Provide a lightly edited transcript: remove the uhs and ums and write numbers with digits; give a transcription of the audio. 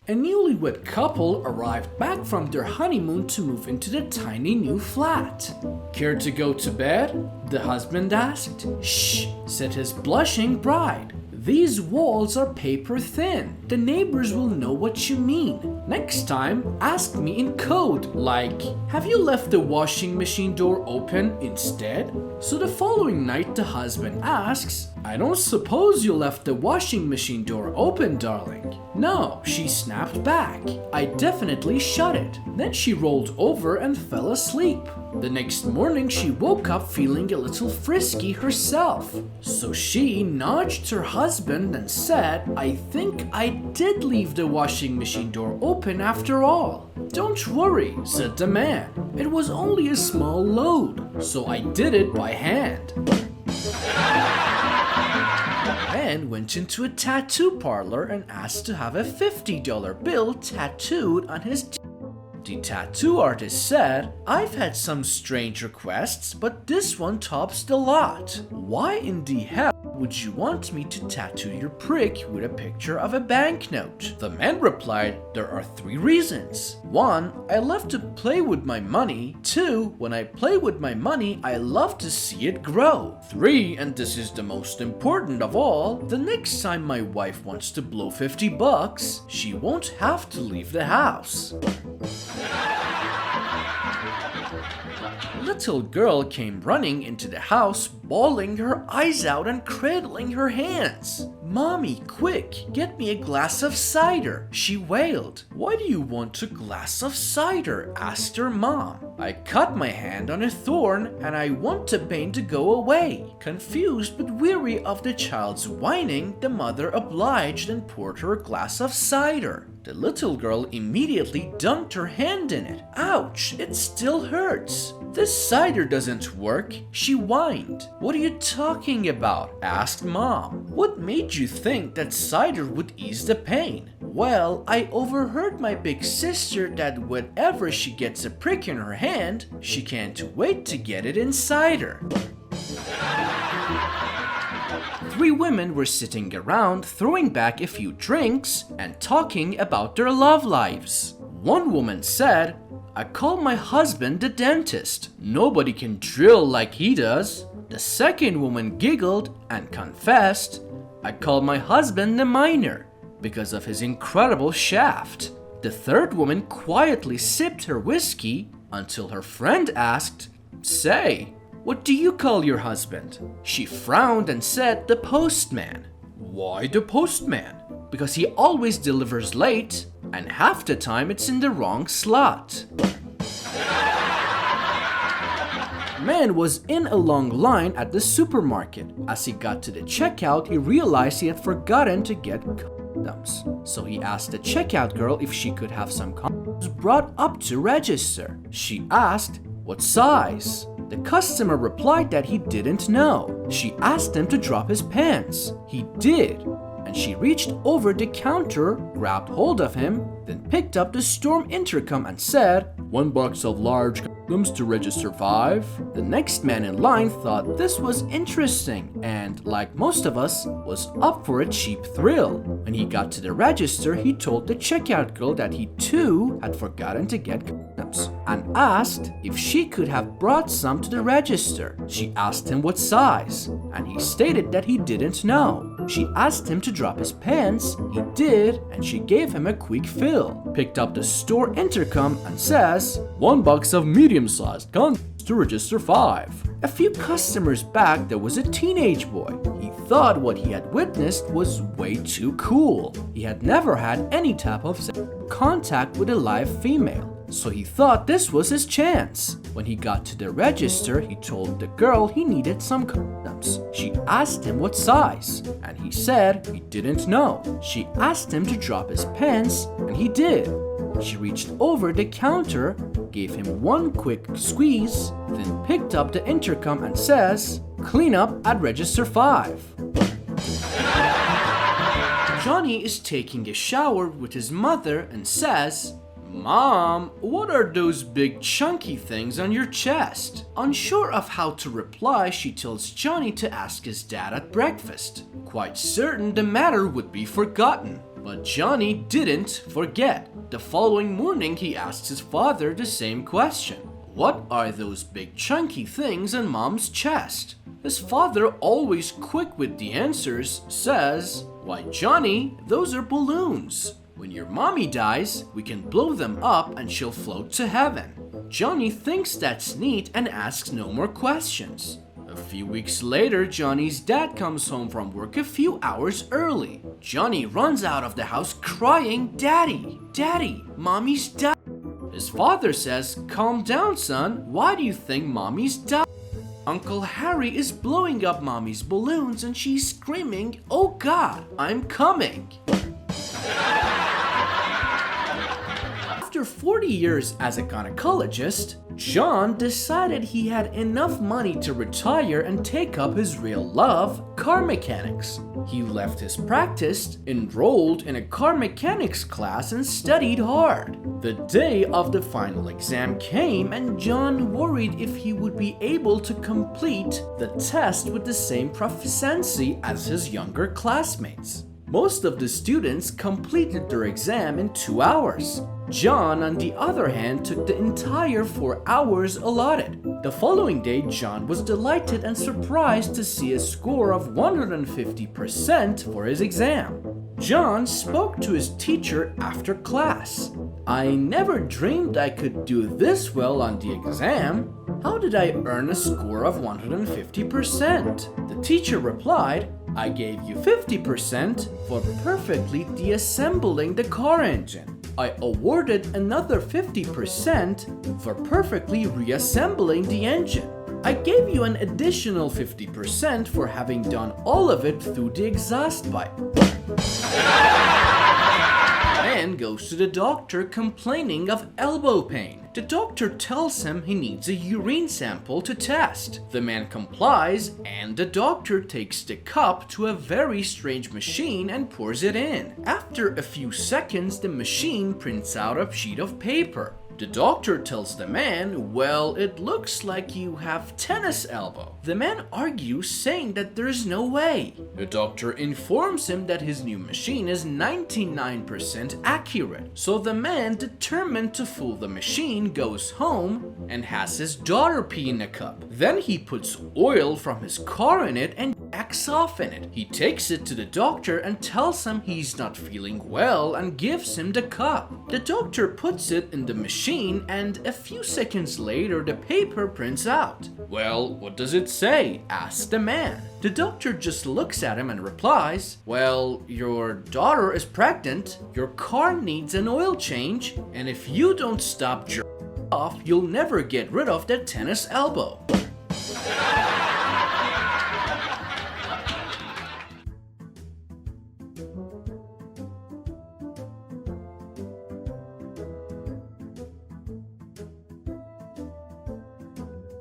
A newlywed couple arrived back from their honeymoon to move into the tiny new flat. "Care to go to bed?" the husband asked. "Shh," said his blushing bride. "These walls are paper thin. The neighbors will know what you mean. Next time, ask me in code, like, 'Have you left the washing machine door open?' instead." So the following night, the husband asks, "I don't suppose you left the washing machine door open, darling." "No," she snapped back. "I definitely shut it." Then she rolled over and fell asleep. The next morning, she woke up feeling a little frisky herself. So she nudged her husband and said, "I think I did leave the washing machine door open after all." "Don't worry," said the man. "It was only a small load, so I did it by hand." Man went into a tattoo parlor and asked to have a $50 bill tattooed on his The tattoo artist said, "I've had some strange requests, but this one tops the lot. Why in the hell would you want me to tattoo your prick with a picture of a banknote?" The man replied, "There are 3 reasons. 1, I love to play with my money. 2, when I play with my money, I love to see it grow. 3, and this is the most important of all, the next time my wife wants to blow $50, she won't have to leave the house." Little girl came running into the house, bawling her eyes out and cradling her hands. "Mommy, quick, get me a glass of cider," she wailed. "Why do you want a glass of cider?" asked her mom. "I cut my hand on a thorn and I want the pain to go away." Confused but weary of the child's whining, the mother obliged and poured her a glass of cider. The little girl immediately dunked her hand in it. "Ouch, it still hurts. This cider doesn't work," she whined. "What are you talking about?" asked Mom. "What made you think that cider would ease the pain?" "Well, I overheard my big sister that whenever she gets a prick in her hand, she can't wait to get it in cider." 3 women were sitting around throwing back a few drinks and talking about their love lives. One woman said, "I call my husband the dentist. Nobody can drill like he does." The second woman giggled and confessed, "I call my husband the miner because of his incredible shaft." The third woman quietly sipped her whiskey until her friend asked, "Say, what do you call your husband?" She frowned and said, "The postman." "Why the postman?" "Because he always delivers late, and half the time it's in the wrong slot." Man was in a long line at the supermarket. As he got to the checkout, he realized he had forgotten to get condoms. So he asked the checkout girl if she could have some condoms brought up to register. She asked, "What size?" The customer replied that he didn't know. She asked him to drop his pants. He did, and she reached over the counter, grabbed hold of him, then picked up the storm intercom and said, "1 box of large condoms to register 5. The next man in line thought this was interesting and, like most of us, was up for a cheap thrill. When he got to the register, he told the checkout girl that he too had forgotten to get condoms and asked if she could have brought some to the register. She asked him what size, and he stated that he didn't know. She asked him to drop his pants. He did, and she gave him a quick fill. Picked up the store intercom and says, "1 box of medium-sized condoms to register 5. A few customers back, there was a teenage boy. He thought what he had witnessed was way too cool. He had never had any type of sexual contact with a live female, so he thought this was his chance. When he got to the register, he told the girl he needed some condoms. She asked him what size, and he said he didn't know. She asked him to drop his pants, and he did. She reached over the counter, gave him 1 quick squeeze, then picked up the intercom and says, "Clean up at register 5. Johnny is taking a shower with his mother and says, "Mom, what are those big chunky things on your chest?" Unsure of how to reply, she tells Johnny to ask his dad at breakfast, quite certain the matter would be forgotten. But Johnny didn't forget. The following morning, he asked his father the same question. What are those big chunky things on Mom's chest? His father, always quick with the answers, says, Why, Johnny, those are balloons. When your mommy dies, we can blow them up and she'll float to heaven. Johnny thinks that's neat and asks no more questions. A few weeks later, Johnny's dad comes home from work a few hours early. Johnny runs out of the house crying, Daddy, Daddy, Mommy's died. His father says, Calm down, son. Why do you think Mommy's died? Uncle Harry is blowing up Mommy's balloons and she's screaming, Oh God, I'm coming. After 40 years as a gynecologist, John decided he had enough money to retire and take up his real love, car mechanics. He left his practice, enrolled in a car mechanics class, and studied hard. The day of the final exam came, and John worried if he would be able to complete the test with the same proficiency as his younger classmates. Most of the students completed their exam in 2 hours. John, on the other hand, took the entire 4 hours allotted. The following day, John was delighted and surprised to see a score of 150% for his exam. John spoke to his teacher after class. I never dreamed I could do this well on the exam. How did I earn a score of 150%? The teacher replied, I gave you 50% for perfectly deassembling the car engine. I awarded another 50% for perfectly reassembling the engine. I gave you an additional 50% for having done all of it through the exhaust pipe. Man goes to the doctor complaining of elbow pain. The doctor tells him he needs a urine sample to test. The man complies, and the doctor takes the cup to a very strange machine and pours it in. After a few seconds, the machine prints out a sheet of paper. The doctor tells the man, well, it looks like you have tennis elbow. The man argues, saying that there's no way. The doctor informs him that his new machine is 99% accurate. So the man, determined to fool the machine, goes home and has his daughter pee in a cup. Then he puts oil from his car in it and jacks off in it. He takes it to the doctor and tells him he's not feeling well and gives him the cup. The doctor puts it in the machine, and a few seconds later the paper prints out. Well, what does it say? Asks the man. The doctor just looks at him and replies, well, your daughter is pregnant, your car needs an oil change, and if you don't stop jerking off, you'll never get rid of that tennis elbow.